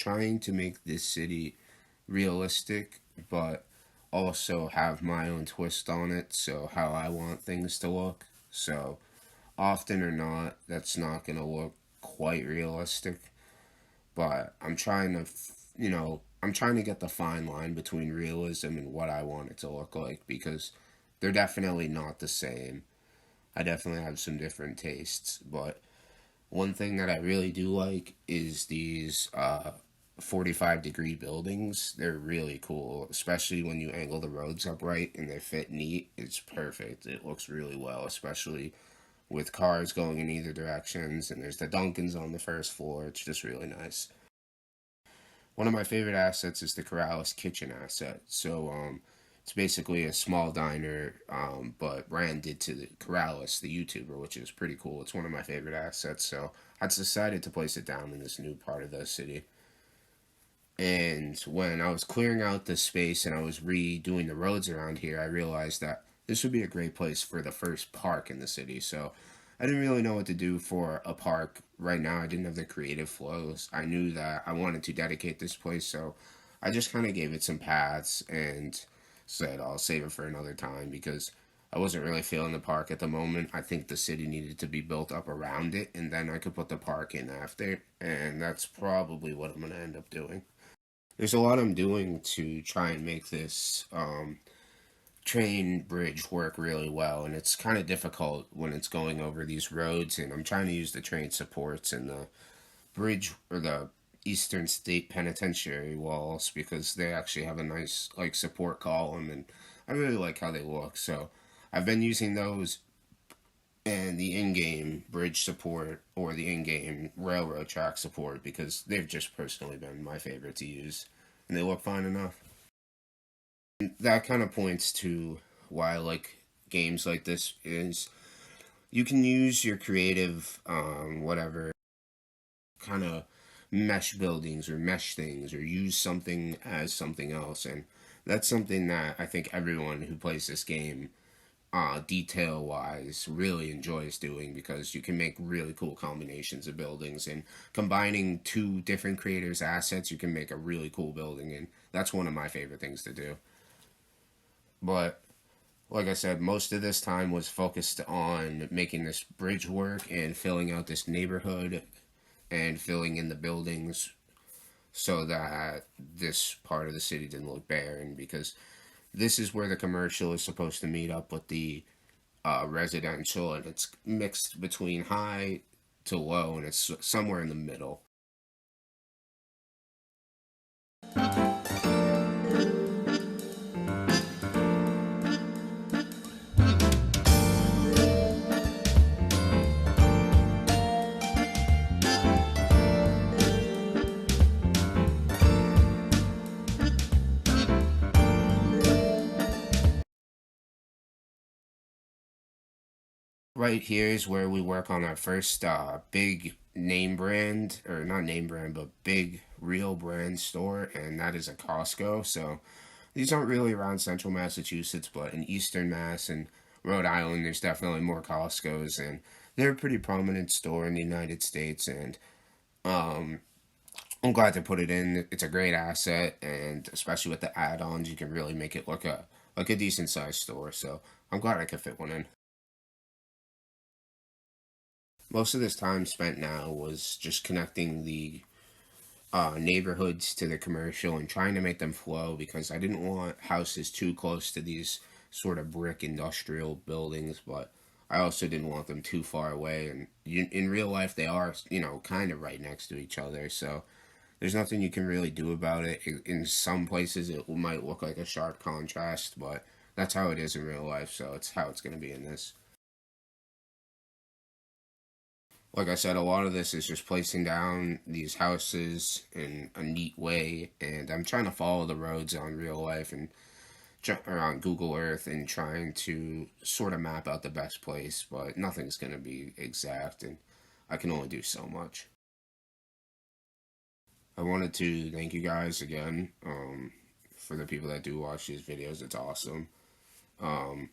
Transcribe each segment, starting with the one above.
trying to make this city realistic, but also have my own twist on it, so how I want things to look. So, often or not, that's not going to look quite realistic, but I'm trying to get the fine line between realism and what I want it to look like because they're definitely not the same. I definitely have some different tastes, but one thing that I really do like is these 45-degree buildings. They're really cool, especially when you angle the roads up right and they fit neat. It's perfect. It looks really well, especially with cars going in either directions. And there's the Dunkins on the first floor. It's just really nice. One of my favorite assets is the Corrales Kitchen asset. It's basically a small diner, but branded to the Corrales, the YouTuber, which is pretty cool. It's one of my favorite assets. So I decided to place it down in this new part of the city. And when I was clearing out the space and I was redoing the roads around here, I realized that this would be a great place for the first park in the city. So I didn't really know what to do for a park right now. I didn't have the creative flows. I knew that I wanted to dedicate this place, so I just kind of gave it some paths and said I'll save it for another time because I wasn't really feeling the park at the moment. I think the city needed to be built up around it, and then I could put the park in after, and that's probably what I'm going to end up doing. There's a lot I'm doing to try and make this train bridge work really well, and it's kind of difficult when it's going over these roads, and I'm trying to use the train supports and the bridge or the Eastern State Penitentiary walls because they actually have a nice like support column, and I really like how they look. So I've been using those and the in-game bridge support or the in-game railroad track support because they've just personally been my favorite to use, and they look fine enough. That kind of points to why I like games like this is you can use your creative whatever kind of mesh buildings or mesh things or use something as something else, and that's something that I think everyone who plays this game detail wise really enjoys doing because you can make really cool combinations of buildings, and combining two different creators assets you can make a really cool building, and that's one of my favorite things to do. But like I said, most of this time was focused on making this bridge work and filling out this neighborhood and filling in the buildings so that this part of the city didn't look barren because this is where the commercial is supposed to meet up with the residential, and it's mixed between high to low, and it's somewhere in the middle. Right here is where we work on our first big name brand, or not name brand, but big real brand store, and that is a Costco. So these aren't really around central Massachusetts, but in eastern Mass and Rhode Island, there's definitely more Costco's, and they're a pretty prominent store in the United States, and um, I'm glad to put it in. It's a great asset, and especially with the add-ons, you can really make it look like a decent sized store. So I'm glad I could fit one in. Most of this time spent now was just connecting the neighborhoods to the commercial and trying to make them flow because I didn't want houses too close to these sort of brick industrial buildings, but I also didn't want them too far away. And in real life, they are, kind of right next to each other. So there's nothing you can really do about it. In some places, it might look like a sharp contrast, but that's how it is in real life. So it's how it's going to be in this. Like I said, a lot of this is just placing down these houses in a neat way, and I'm trying to follow the roads on real life and or on Google Earth and trying to sort of map out the best place, but nothing's going to be exact, and I can only do so much. I wanted to thank you guys again for the people that do watch these videos. It's awesome. Um,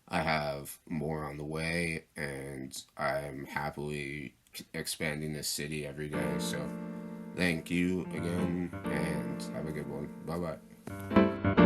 I have more on the way, and I'm happily expanding this city every day. So Thank you again, and have a good one. Bye bye.